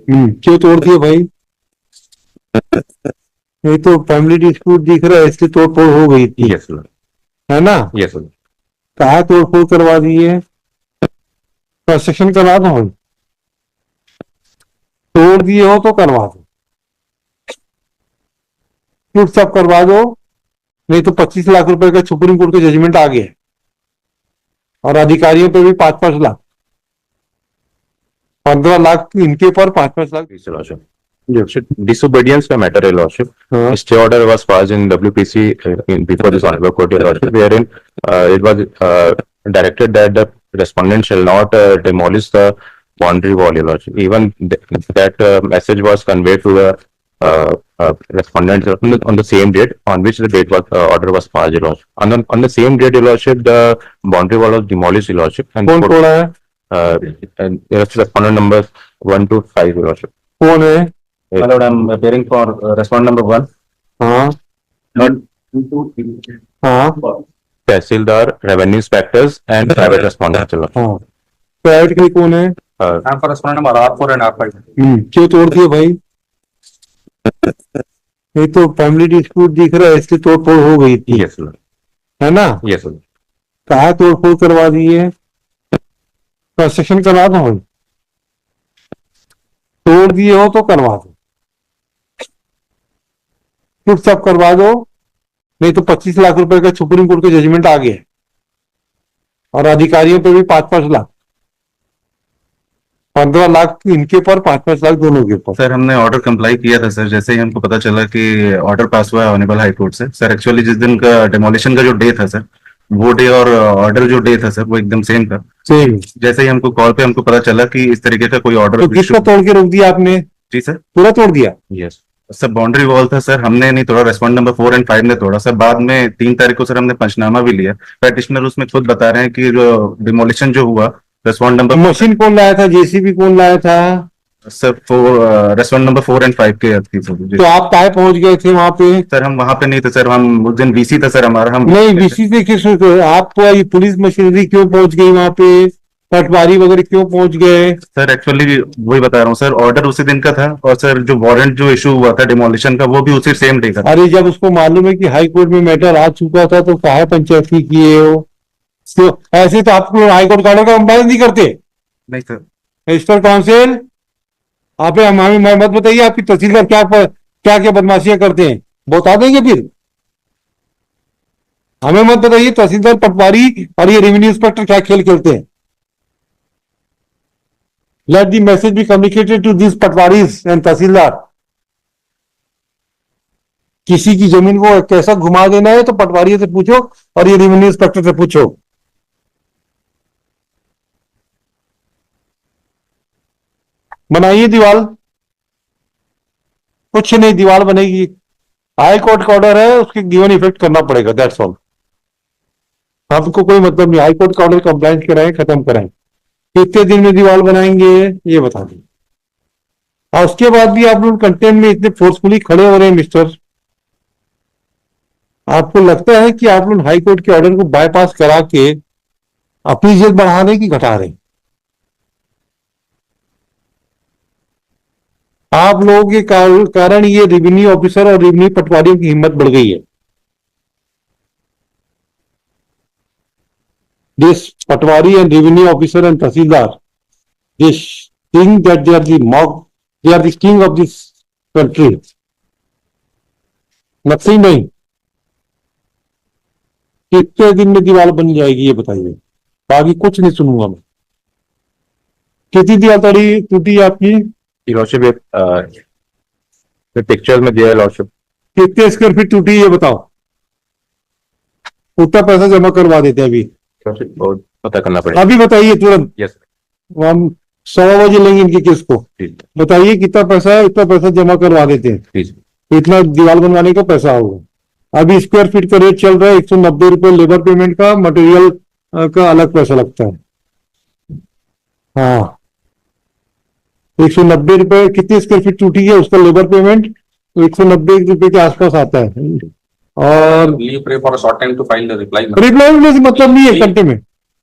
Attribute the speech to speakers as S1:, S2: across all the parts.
S1: क्यों तोड़ दिया भाई? ये तो फैमिली डिस्प्यूट दिख रहा है, इसलिए तोड़ फोड़ हो गई थी।
S2: Yes sir.
S1: है ना?
S2: Yes sir.
S1: कहा तोड़ फोड़ करवा दी है? कंस्ट्रक्शन करवा दो, तोड़ दिए हो तो करवा दो, टूट सब करवा दो, नहीं तो 25 लाख रुपए का सुप्रीम कोर्ट का जजमेंट आ गया और अधिकारियों पे भी 5-5 लाख, 15 लाख इनके पर, 5-5 लाख।
S2: Disobedience का matter, Your Lordship. Stay order was passed in WPC before this honorable court, Your Lordship, wherein it was directed that the respondent shall not demolish the boundary wall, Your Lordship. Even that message was conveyed to the respondent on the same date on which the date was order was passed, Your Lordship. On the same date, Your Lordship, the boundary wall was demolished, Your Lordship. And
S1: कौन तोड़ा है?
S2: respondent number 1 to 5, Your Lordship.
S1: कौन है?
S2: My lord, I'm appearing for respondent number 1.
S1: हाँ
S2: Not
S1: हाँ
S2: Tehsildar, revenue inspectors, and private respondents. Your Lordship.
S1: हाँ। Private के लिए कौन है?
S2: I'm for respondent number R4 and R5.
S1: क्यों तोड़ दिया भाई? ये तो फैमिली डिस्प्यूट दिख रहा है, इसलिए तोड़ फोड़ हो गई थी।
S2: Yes sir.
S1: है ना?
S2: Yes sir.
S1: कहा तोड़ फोड़ करवा दी है? कंस्ट्रक्शन करवा दो, तोड़ दिए हो तो करवा दो, टूट सब करवा दो, नहीं तो 25 लाख रुपए का सुप्रीम कोर्ट का जजमेंट आ गया और अधिकारियों पे भी 5-5 लाख, 15 लाख इनके पर, 5-5 लाख दोनों के ऊपर।
S3: सर हमने ऑर्डर कंप्लाई किया था सर, जैसे ही हमको पता चला कि ऑर्डर पास हुआ है ऑनरेबल हाई कोर्ट से। सर एक्चुअली जिस दिन का डेमोलिशन का जो डे था सर, वो डे और ऑर्डर जो डे था सर वो एकदम सेम था।
S1: सेम।
S3: जैसे ही हमको कॉल पे हमको पता चला कि इस तरीके का कोई ऑर्डर।
S1: तो किसका तोड़ के रोक दिया आपने?
S3: जी सर,
S1: पूरा तोड़ दिया?
S2: Yes.
S3: सर बाउंड्री वॉल था सर, हमने नहीं तोड़ा, रेस्पॉन्ड नंबर 4 और 5 ने तोड़ा सर। बाद में 3 तारीख को सर हमने पंचनामा भी लिया। पेटिशनर उसमें खुद बता रहे हैं कि जो डिमोलिशन जो हुआ रेस्पॉन्ड नंबर।
S1: मशीन कौन लाया था? जेसीबी कौन लाया था?
S3: सर रेस्पॉन्ड नंबर 4 और 5 के थी सर।
S1: तो आप काहे पहुंच गए थे वहां पे?
S3: सर हम वहां पे नहीं थे सर, हम उस दिन वीसी था सर हमारा। हम
S1: नहीं, वीसी से किस, आप ये पुलिस मशीनरी क्यों पहुंच गई वहां पे? पटवारी वगैरह क्यों पहुंच गए?
S3: सर एक्चुअली वही बता रहा हूँ सर, ऑर्डर उसी दिन का था और सर जो वारंट जो इशू हुआ था डिमोलिशन का वो भी उसी सेम डे का था।
S1: अरे जब उसको मालूम है कि हाई कोर्ट में मैटर आ चुका था तो काहे पंचायती किए हो? तो ऐसे तो आप लोग हाई कोर्ट का ऑर्डर का कंप्लायंस नहीं करते।
S3: नहीं सर।
S1: मिस्टर काउंसिल, आप हमें मत बताइए आपकी तहसीलदार क्या क्या बदमाशियां करते हैं, बता देंगे फिर। हमें मत बताइए तहसीलदार, पटवारी और ये रेवेन्यू इंस्पेक्टर क्या खेल खेलते हैं। Let the message be communicated to this patwaris and tehsildar. किसी की जमीन को कैसा घुमा देना है तो पटवारी से पूछो और ये रेवेन्यू इंस्पेक्टर से पूछो। बनाइए दीवार, कुछ नहीं, दीवार बनेगी। हाई कोर्ट का ऑर्डर है, उसके गिवन इफेक्ट करना पड़ेगा, दैट्स ऑल। हमको कोई मतलब नहीं, हाई कोर्ट का ऑर्डर कंप्लाइंट कराएं, खत्म कराएं। कितने दिन में दीवार बनाएंगे ये बता दें। और उसके बाद भी आप लोग कंटेंट में इतने फोर्सफुली खड़े हो रहे हैं मिस्टर, आपको लगता है कि आप लोग हाई कोर्ट के ऑर्डर को बाईपास करा के अपनी इज्जत बढ़ा रहे कि घटा रहे? आप लोगों के कारण ये रेवेन्यू ऑफिसर और रेवेन्यू पटवारियों की हिम्मत बढ़ गई है। This patwari and revenue officer and tehsildar, this think that they are the king of this country. Nothing नहीं। कितने दिन में दीवार बन जाएगी ये बताइए, बाकी कुछ नहीं सुनूंगा मैं। कितनी दीवार टूटी आपकी?
S2: लॉर्डशिप पिक्चर में दिया है लॉर्डशिप।
S1: कितने स्क्वायर फीट टूटी ये बताओ, उतना पैसा जमा करवा देते हैं अभी।
S2: बहुत पता करना पड़ेगा।
S1: अभी बताइए तुरंत।
S2: यस।
S1: हम 1:15 बजे लेंगे इनके केस को। बताइए कितना पैसा है, इतना पैसा जमा करवा देते हैं, इतना दीवार बनवाने का पैसा होगा। अभी स्क्वायर फीट का रेट चल रहा है 190 रुपए लेबर पेमेंट का, मटेरियल का अलग पैसा लगता है। हाँ, 190 रुपए। कितनी स्क्वायर फीट टूटी है उसका लेबर पेमेंट तो 190 रुपए के आसपास आता है। और
S4: Will you pray for a short time to file the reply?
S1: Reply मतलब नहीं है घंटे में।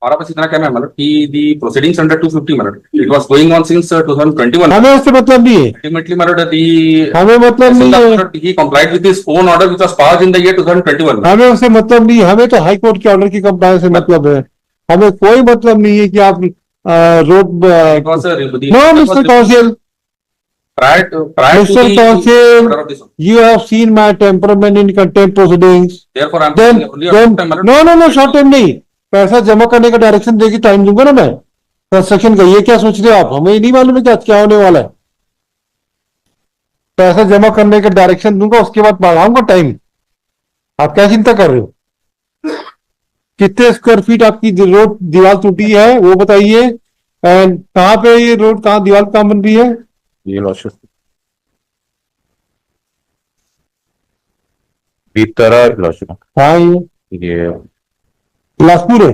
S4: हमारा बस इतना कहना है मतलब कि दी प्रोसीडिंग्स अंडर 250 मतलब it was going on since 2021
S1: हमें उससे मतलब नहीं है,
S4: ultimately मतलब दी
S1: हमें मतलब नहीं है,
S4: he complied with his own order which was passed in the year 2021
S1: हमें उससे मतलब नहीं है, हमें तो हाई कोर्ट के ऑर्डर की कंप्लायंस से मतलब है। हमें कोई मतलब नहीं है कि आप road
S4: it was the
S1: no mister council,
S4: prior to
S1: Mr.
S4: the
S1: Counsel,
S4: order of this one.
S1: you have seen my temperament in contempt proceedings.
S4: Therefore I'm
S1: Then,
S4: saying only a short time
S1: no, no, no, short time नहीं, पैसा जमा करने का direction देगी time दूंगा ना मैं construction का। ये क्या सोच रहे हो आप, हमें नहीं मालूम है कि आज क्या होने वाला है। पैसा जमा करने का डायरेक्शन दूंगा, उसके बाद बढ़ाऊंगा टाइम। आप क्या चिंता कर रहे हो? कितने स्क्वायर फीट आपकी रोड दीवार टूटी है वो बताइए, एंड कहाँ पे ये रोड, कहाँ दीवार कहाँ बन रही है?
S2: ये लॉर्डशिप बीतरा लॉर्डशिप,
S1: हाँ
S2: ये
S1: बिलासपुर है,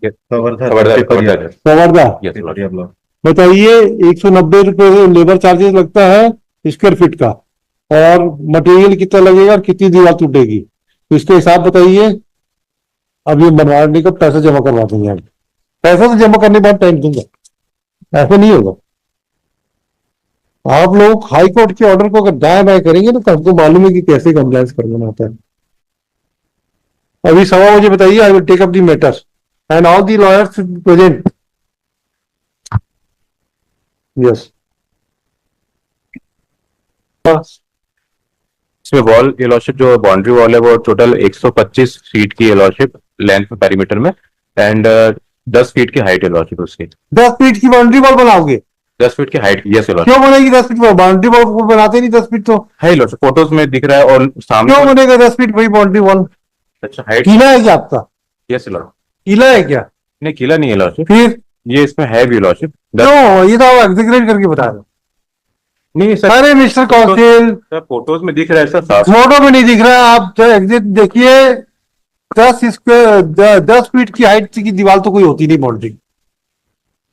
S2: खबरदार
S1: कवर्धा।
S2: Yes lordship.
S1: बताइए, 190 रुपए लेबर चार्जेस लगता है स्क्वायर फीट का, और मटेरियल कितना लगेगा और कितनी दीवार टूटेगी, तो इसका हिसाब बताइए। अब ये बनवाने का पैसा जमा करवा देंगे हम, पैसा तो जमा करने के बाद टाइम दूंगा, ऐसा नहीं होगा। आप लोग हाई कोर्ट के ऑर्डर को अगर दाएं बाएं करेंगे तो हमको मालूम है कि कैसे कंप्लायंस करना होता है। अभी 1:15 बताइए, I will take up the matters and all the lawyers present. Yes,
S2: इसमें वॉल ये लॉर्डशिप जो बाउंड्री वॉल है वो टोटल 125 फीट की है लॉर्डशिप लेंथ पेरीमीटर में, एंड 10 फीट की हाइट है लॉर्डशिप उसकी।
S1: 10 फीट की बाउंड्री वॉल बनाओगे?
S2: 10 फीट की हाइट, यस लॉर्डशिप।
S1: क्यों बनेगी 10 फीट? बाउंड्री वॉल को बनाते नहीं 10 फीट तो।
S2: है लॉर्डशिप, फोटोज में दिख रहा है और सामने
S1: क्यों बनेगा 10 फीट भाई बाउंड्री वॉल?
S2: अच्छा हाइट,
S1: किला है क्या आपका?
S2: Yes Lord.
S1: किला है क्या?
S2: नहीं किला नहीं है लॉर्डशिप,
S1: फिर
S2: ये इसमें है भी लॉर्डशिप।
S1: क्यों? ये तो आप एग्जीक्यूट करके बता रहे हो।
S2: नहीं सर,
S1: अरे मिस्टर कौशल,
S2: फोटोज में दिख रहा है सर साफ।
S1: फोटो में नहीं दिख रहा, आप जो एग्जिट देखिए। 10 फीट की हाइट की दीवार तो कोई होती नहीं बाउंड्री।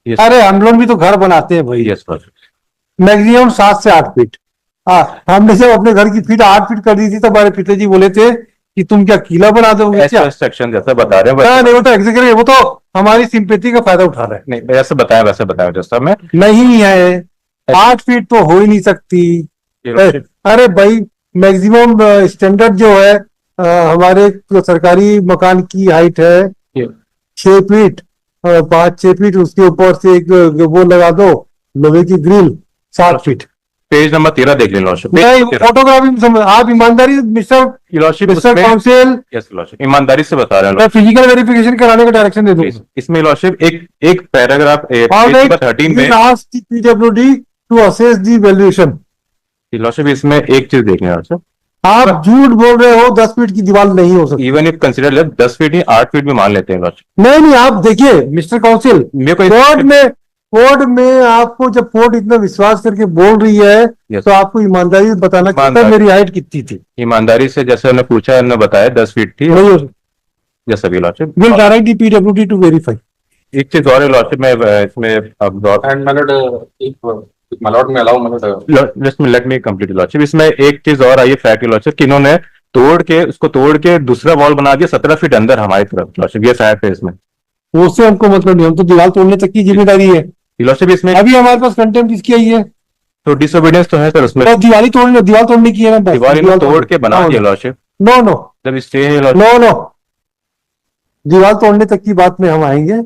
S2: Yes.
S1: अरे हम लोग भी तो घर बनाते हैं भाई,
S2: यस लॉर्डशिप।
S1: मैक्सिमम 7 से 8 फीट। हाँ, हमने जब अपने घर की फीट 8 फीट कर दी थी तो हमारे पिताजी बोले थे कि तुम क्या किला बना दोगे क्या?
S2: सेक्शन जैसा बता रहे हैं
S1: हाँ,
S2: वैसे,
S1: नहीं वो तो एग्जीक्यूटिव, वो तो हमारी सिंपैथी का फायदा उठा रहा है।
S2: नहीं वैसे बताया जैसा मैं।
S1: नहीं है, 8 फीट तो हो ही नहीं सकती।
S2: ये लॉर्डशिप,
S1: अरे भाई, मैक्सिमम स्टैंडर्ड जो है हमारे सरकारी मकान की हाइट है
S2: ये
S1: 6 फीट, 5-6 फीट, उसके ऊपर से एक वो लगा दो लोहे की ग्रिल, 7 फीट।
S2: पेज नंबर 13 देख लें लॉर्डशिप।
S1: नहीं, फोटोग्राफी में समझ, आप ईमानदारी mister
S2: lordship
S1: mister council,
S2: yes lordship, ईमानदारी से बता रहे हैं
S1: मैं फिजिकल वेरिफिकेशन कराने का डायरेक्शन दे दूंगा।
S2: इसमें लॉर्डशिप एक पैराग्राफ पेज नंबर 13 में
S1: PWD to assess the valuation.
S2: Lordship इसमें एक चीज देखने लॉर्डशिप,
S1: आप झूठ बोल रहे हो, 10 फीट की दीवार नहीं हो सकती।
S2: Even if consider 10 feet he 8 feet भी मान लेते हैं लॉर्डशिप।
S1: नहीं नहीं, आप देखिए मिस्टर काउंसिल,
S2: मेरे को
S1: कोर्ट में आपको जब कोर्ट इतना विश्वास करके बोल रही है
S2: Yes.
S1: तो आपको ईमानदारी से बताना चाहिए था मेरी हाइट कितनी थी।
S2: ईमानदारी से जैसे हमने पूछा, हमने बताया 10 फीट थी,
S1: वही हो
S2: जैसा भी lordship.
S1: Will direct the PWD to verify.
S2: एक चीज और है लॉर्डशिप में इसमें अब
S4: And my lord, if my lord may allow, my lord,
S2: let me complete lordship, इसमें एक चीज और आई है फैक्ट लॉर्डशिप कि इन्होंने तोड़ के दूसरा वॉल बना दिया 17 फीट अंदर हमारी तरफ लॉर्डशिप, ये फैक्ट है इसमें।
S1: उससे हमको मतलब नहीं, हम तो दीवार तोड़ने तक की जिम्मेदारी है।
S2: लॉर्डशिप इसमें
S1: अभी हमारे पास कंटेम्प्ट किसकी आई है?
S2: तो डिसोबीडियंस तो है सर उसमें,
S1: बस दीवार तोड़ने की है ना, बस
S2: दीवार इन्होंने तोड़ के बना दिया लॉर्डशिप।
S1: नो नो
S2: जब स्टे है लॉर्डशिप,
S1: नो नो, दीवार तोड़ने तक की बात में हम आएंगे।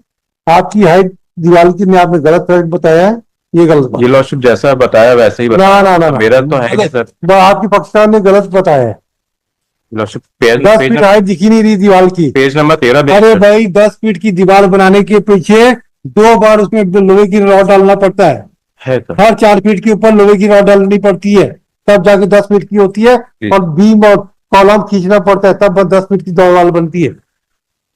S1: आपकी हाइट दीवार की में आपने गलत फैक्ट बताया है, ये गलत बात।
S2: ये लॉर्डशिप जैसा बताया वैसे ही
S1: ना
S2: बताया।
S1: ना ना ना,
S2: मेरा तो है कि सर
S1: आपकी पक्षकार ने गलत बताया है।
S2: लॉर्डशिप
S1: 10 फीट हाइट दिखी नहीं रही दीवार की।
S2: पेज नंबर 13 देख
S1: अरे
S2: सर।
S1: भाई, 10 फीट की दीवार बनाने के पीछे 2 बार उसमें लोहे की रॉड डालना पड़ता है
S2: सर
S1: हर 4 फीट के ऊपर लोहे की रॉड डालनी पड़ती है, तब जाके 10 फीट की होती है।
S2: जी।
S1: और बीम और कॉलम खींचना पड़ता है, तब 10 फीट की दीवार बनती है।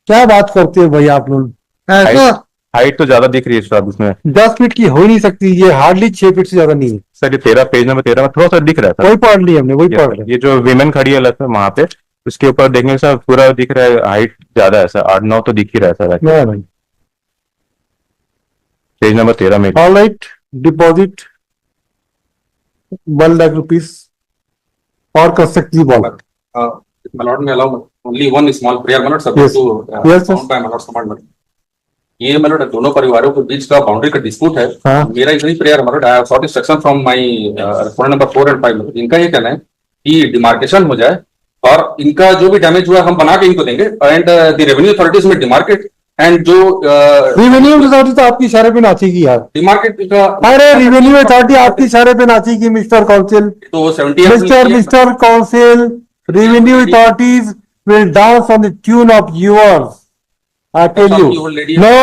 S1: क्या बात करते हो भाई आप लोग? ऐसा
S2: हाइट तो ज्यादा दिख रही है सर इसमें
S1: 10 फीट की हो ही नहीं सकती, ये हार्डली 6 फीट से ज्यादा नहीं है।
S2: सर। ये 13 पेज नंबर 13 में थोड़ा सा दिख रहा था।
S1: वही पढ़ ली हमने, वही पढ़
S2: ये
S1: ली।
S2: जो विमेन खड़ी है लग वहां पे, उसके ऊपर देखने से पूरा दिख रहा है हाइट ज्यादा है सर, 8-9 तो दिख ही रहा है सर
S1: नहीं भाई,
S2: पेज नंबर 13 में।
S1: All right, deposit 1 lakh rupees और constructive ball.
S4: if my lord may allow, only one small prayer, my lord, subject
S1: Yes.
S4: to
S1: Yes, yes.
S4: found by my lord's commandment. ये मतलब दोनों परिवारों के बीच का बाउंड्री का डिस्प्यूट है।
S1: हाँ।
S4: मेरा इतनी प्रेयर मतलब I have short instruction from my respondent number 4 and 5। इनका ये कहना है कि डिमार्केशन हो जाए और इनका जो भी डैमेज हुआ है हम बना के इनको देंगे एंड द रेवेन्यू अथॉरिटीज में डिमार्केट एंड जो
S1: रेवेन्यू अथॉरिटी तो आपकी इशारे पे नाचेगी यार।
S4: डिमार्केट का
S1: अरे रेवेन्यू अथॉरिटी आपकी इशारे पे नाचेगी मिस्टर काउंसिल,
S4: तो 70
S1: mister council. Revenue authorities will dance on the tune of yours, I tell you. No,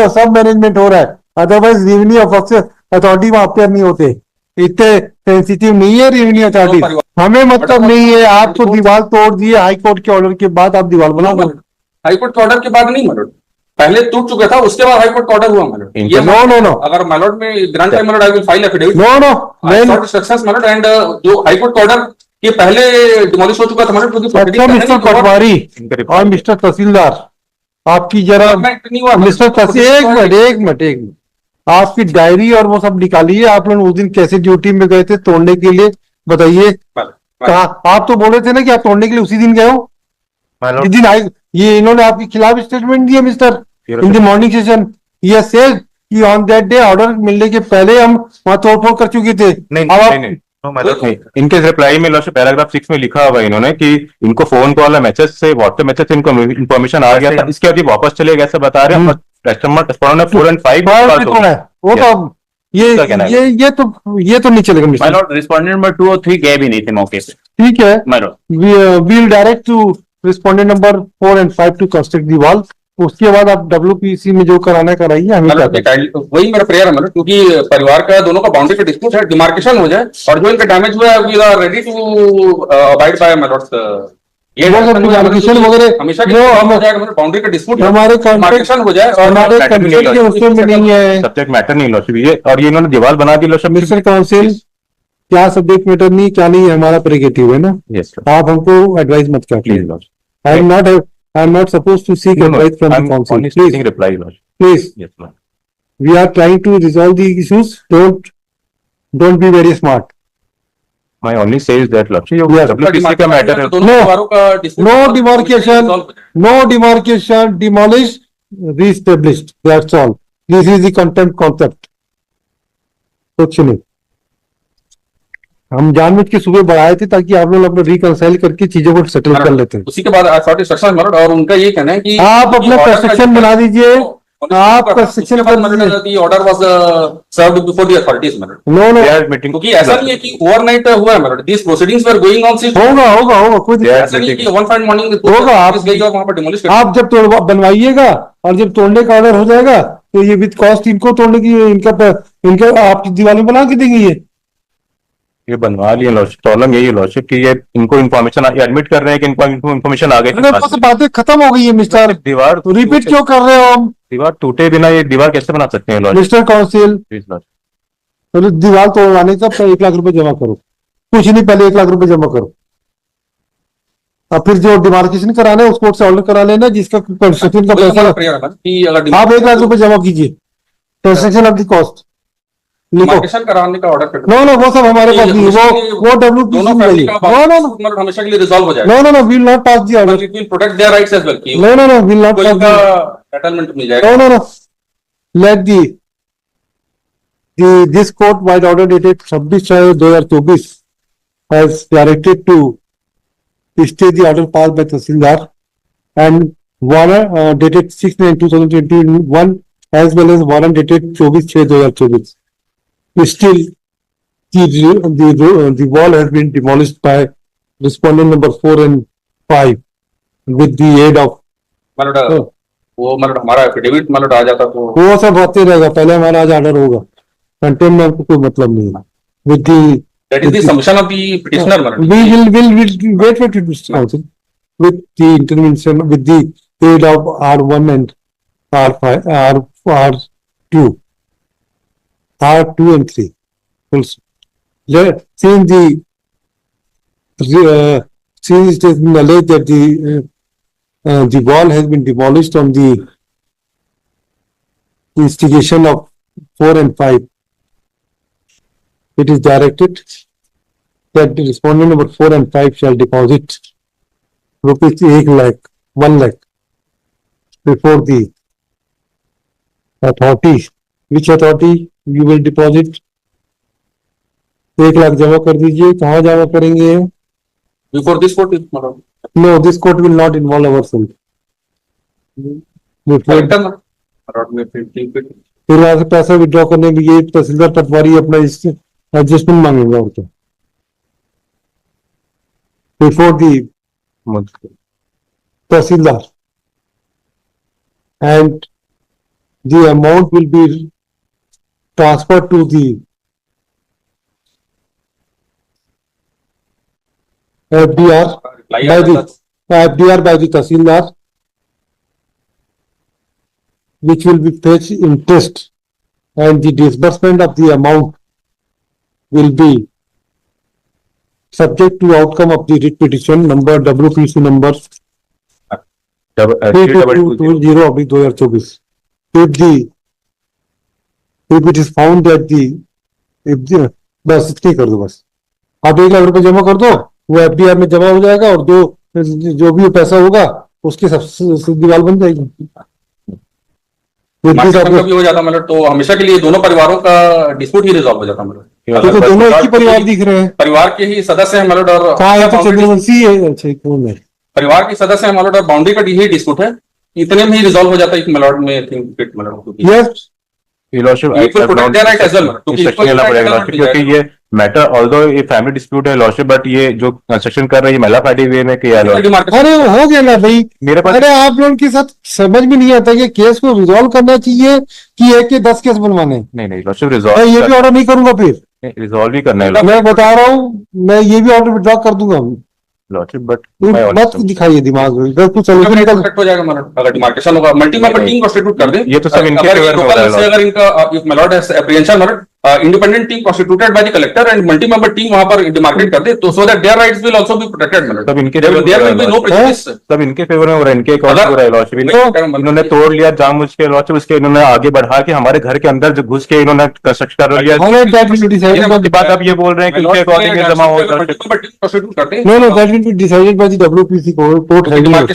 S1: सब मैनेजमेंट हो रहा है, अदरवाइज रेवेन्यू अथॉरिटी वहां पे नहीं होते, इतने सेंसिटिव नहीं है रेवेन्यू अथॉरिटी। हमें मतलब नहीं है, आप तो दीवार तोड़ दिए हाई कोर्ट के ऑर्डर के बाद, आप दीवार बना दो।
S4: हाई कोर्ट के ऑर्डर के बाद नहीं मैलोड, पहले टूट चुका था उसके बाद हाई कोर्ट का ऑर्डर हुआ मैलोड। ये
S1: नो
S4: अगर मैलोड में ग्रांट है my lord I will file affidavit.
S1: No
S4: instructions my lord and जो हाई कोर्ट का ऑर्डर ये पहले डिमोलिश हो चुका था मैलोड क्योंकि
S1: अच्छा मिस्टर पटवारी और मिस्टर तहसीलदार, आपकी जरा मिस्टर तहसील एक मिनट आपकी डायरी और वो सब निकालिए। आप लोग उस दिन कैसे ड्यूटी में गए थे तोड़ने के लिए, बताइए कहा? आप तो बोल रहे थे ना कि आप तोड़ने के लिए उसी दिन गए हो, जिस दिन आई ये इन्होंने आपके खिलाफ स्टेटमेंट दिया mister in the morning session. ये सेज कि ऑन दैट डे ऑर्डर मिलने के पहले हम वहां तोड़फोड़ कर चुके थे।
S2: नहीं, इनके रिप्लाई में लॉर्डशिप पैराग्राफ 6 में लिखा हुआ है इन्होंने कि इनको फोन कॉल मैसेज से व्हाट्सएप मैसेज से इनको इन्फॉर्मेशन आ गया था, इसके बाद ये वापस चले गए ऐसा बता रहे हैं। कस्टमर 4 and 5
S1: वो तो ये तो नहीं चलेगा
S5: माय लॉर्ड। रिस्पोंडेंट नंबर 2 और 3 गए भी नहीं थे मौके पे।
S1: ठीक है
S5: my lord,
S1: we will direct to respondent number 4 and 5 to construct the wall. उसके बाद आप डब्ल्यूपीसी में जो कराना कराइए, हमें
S4: वही मेरा प्रेयर है मतलब क्योंकि परिवार का दोनों का बाउंड्री का डिस्प्यूट है, डिमार्केशन हो जाए और जो इनका डैमेज हुआ है we are ready to abide by my lord. ये
S1: डिमार्केशन वगैरह
S4: हमेशा बाउंड्री का डिस्प्यूट
S1: हमारे
S4: डिमार्केशन हो जाए और
S1: हमारे कंट्रोल के उसमें नहीं है,
S2: सब्जेक्ट मैटर नहीं लॉर्डशिप ये, और ये इन्होंने दीवार बना दी लॉर्डशिप।
S1: मिस्टर काउंसिल क्या सब्जेक्ट मैटर नहीं क्या नहीं है, हमारा प्रेरोगेटिव है ना।
S2: यस
S1: आप हमको एडवाइस मत कर
S2: please Lord.
S1: I am not supposed to seek advice from the council. Please,
S2: reply lord.
S1: please.
S2: Yes lord.
S1: We are trying to resolve the issues. Don't be very smart.
S2: My only say is that lord.
S1: Yes.
S2: WPC का matter है।
S1: No demarcation. No demarcation. Demolished, re-established. That's all. This is the contempt concept. कुछ नहीं, हम जानबूझ के सुबह बढ़ाए थे ताकि आप लोग अपना रिकंसाइल करके चीजों को सेटल कर लेते हैं।
S4: उसी के बाद इंस्ट्रक्शन मैलोड और उनका ये कहना है कि
S1: आप अपना कंस्ट्रक्शन बना दीजिए, आप कंस्ट्रक्शन कर दीजिए।
S4: Order was served before the authorities my lord.
S1: No
S2: meeting
S4: क्योंकि ऐसा नहीं है कि ओवरनाइट हुआ है my lord, this proceedings were going on since.
S1: होगा कोई
S4: ऐसा नहीं कि वन फाइन मॉर्निंग
S1: होगा। आप
S4: गई और वहां पर डिमोलिश
S1: आप जब बनवाइएगा और जब तोड़ने का ऑर्डर हो जाएगा तो ये विद कॉस्ट इनको तोड़ने की इनका आपकी दीवार में बना के देंगे।
S2: ये बनवा लिए लॉर्डशिप। प्रॉब्लम यही है लॉर्डशिप कि ये इनको इन्फॉर्मेशन एडमिट कर रहे हैं कि इनको इन्फॉर्मेशन आ गई,
S1: बातें खत्म हो गई है मिस्टर।
S2: दीवार
S1: तो रिपीट क्यों कर रहे हो? हम
S2: दीवार टूटे बिना ये दीवार कैसे बना सकते हैं लॉर्डशिप?
S1: मिस्टर काउंसिल, तो दीवार तोड़वाने का 1 लाख रुपए जमा करो, कुछ नहीं, पहले 1 लाख रुपए जमा करो और फिर जो डिमार्केशन कराना है उस कोर्ट से ऑर्डर करा लेना, जिसका कंस्ट्रक्शन का पैसा आप 1 लाख रुपए जमा कीजिए, construction of the cost
S4: demarcation कराने का ऑर्डर कर।
S1: नो वो सब हमारे पास नहीं है, वो डब्ल्यूपीसी में है।
S4: नो हमेशा के लिए रिजॉल्व हो जाएगा।
S1: No we will not pass the order.
S4: It will protect their rights as well.
S1: No we will not pass the
S4: settlement मिल जाएगा।
S1: No let this court by order dated 26/2024 has directed to stay the order passed by Tahsildar and warrant dated 6/9/2021 as well as warrant dated 24/6/2024. Still, the wall has been demolished by respondent number 4 and 5 with the aid of
S4: वो हमारा affidavit आ जाता तो
S1: वो सब होते रहेगा। पहले हमारा आज ऑर्डर होगा, कंटेम्प्ट में कोई मतलब नहीं है। With
S4: that is the submission of the petitioner.
S1: We will wait for it, Mr. Counsel, with the intervention, with the aid of R1 and R5, R2 and 3. Also, since it has been alleged that the wall has been demolished on the instigation of 4 and 5, it is directed that the respondent number 4 and 5 shall deposit rupees 1 lakh before the authority. Which authority you will deposit? 1 lakh जमा कर दीजिए. कहाँ जमा करेंगे?
S4: Before this court, my lord.
S1: No, this court will not involve ourselves. Before,
S4: Collector, my lord, में keep it.
S1: फिर वहां से पैसा विड्रॉ करने में ये तहसीलदार पटवारी अपना एडजस्टमेंट मांगेगा और क्या. Before the tehsildar, and the amount will be transferred to the FDR
S4: Reply
S1: by the FDR by the tehsildar, which will be fetched interest, and the disbursement of the amount will be subject to outcome of the writ petition number WPC number 3220/2024. If it is found that बस इतनी कर दो. बस आप 1 लाख रुपए जमा कर दो, वो FDR में जमा हो जाएगा और जो भी पैसा होगा उसकी सब दीवार बन जाएगी.
S4: मार्केट का भी हो जाता मतलब, तो हमेशा के लिए दोनों परिवारों का डिस्प्यूट ही रिजॉल्व हो जाता मतलब.
S1: तो दोनों एक ही परिवार दिख रहे हैं.
S4: परिवार के ही सदस्य हैं मतलब, और
S1: कहाँ है तो चंद्रवंशी है. अच्छा, कौन है?
S4: परिवार के सदस्य हैं मतलब, और बाउंड्री का यही डिस्प्यूट है. इतने में ही रिजॉल्व हो जाता है कि मलॉट में थिंक इट मतलब.
S1: Yes,
S2: Lordship, I
S4: Equal
S2: have
S4: protect
S2: not
S4: their right as well, तो
S2: instruction
S4: equal
S2: लेना
S4: protect
S2: पड़ेगा
S4: their
S2: Lordship,
S4: right
S2: क्योंकि ये मैटर ऑल्दो ये फैमिली डिस्प्यूट है Lordship, बट ये जो कंस्ट्रक्शन कर रही है महिला पार्टी वे में किया है Lordship.
S4: Demarcation.
S1: अरे हो गया ना भाई.
S2: मेरे पास
S1: अरे आप लोगों के साथ समझ में नहीं आता कि केस को रिजॉल्व करना चाहिए कि 1 के 10 केस बनवाने.
S2: नहीं Lordship
S1: मैं
S2: रिजॉल्व
S1: ये भी ऑर्डर नहीं करूंगा. फिर
S2: रिजॉल्व ही करना है
S1: मैं बता रहा हूँ, मैं ये भी ऑर्डर विड्रॉ कर दूंगा.
S2: Lordship, बट
S1: मत दिखाइए दिमाग में. अगर कुछ सोल्यूशन निकल
S4: Protect हो जाएगा मतलब, अगर डिमार्केशन होगा मल्टी मेंबर टीम कॉन्स्टिट्यूट कर दे.
S2: ये तो सब इनके
S4: अगर
S2: favor में हो रहा है,
S4: local से अगर इनका इफ मलॉट हैज एप्रीहेंशन मतलब independent team constituted by the collector and multi member team वहां पर डिमार्केट कर दे, तो so that their rights will also be protected मतलब.
S2: सब इनके
S4: देयर
S2: favor
S4: विल
S2: में
S4: बी
S2: हो
S4: नो
S2: रहा है
S4: प्रेजुडिस.
S2: सब इनके फेवर में हो रहा है इनके अकॉर्डिंग हो रहा है Lordship. इन्होंने तोड़ लिया जानबूझ के Lordship, उसके इन्होंने आगे बढ़ा के हमारे घर के अंदर जो घुस के इन्होंने कंस्ट्रक्ट कर लिया. उसके बाद आप ये बोल रहे हैं कि उनके अकॉर्डिंग जमा हो.
S4: कॉन्स्टिट्यूट करते हैं.
S1: No, that will be decided by the WPC court.
S4: Demarcation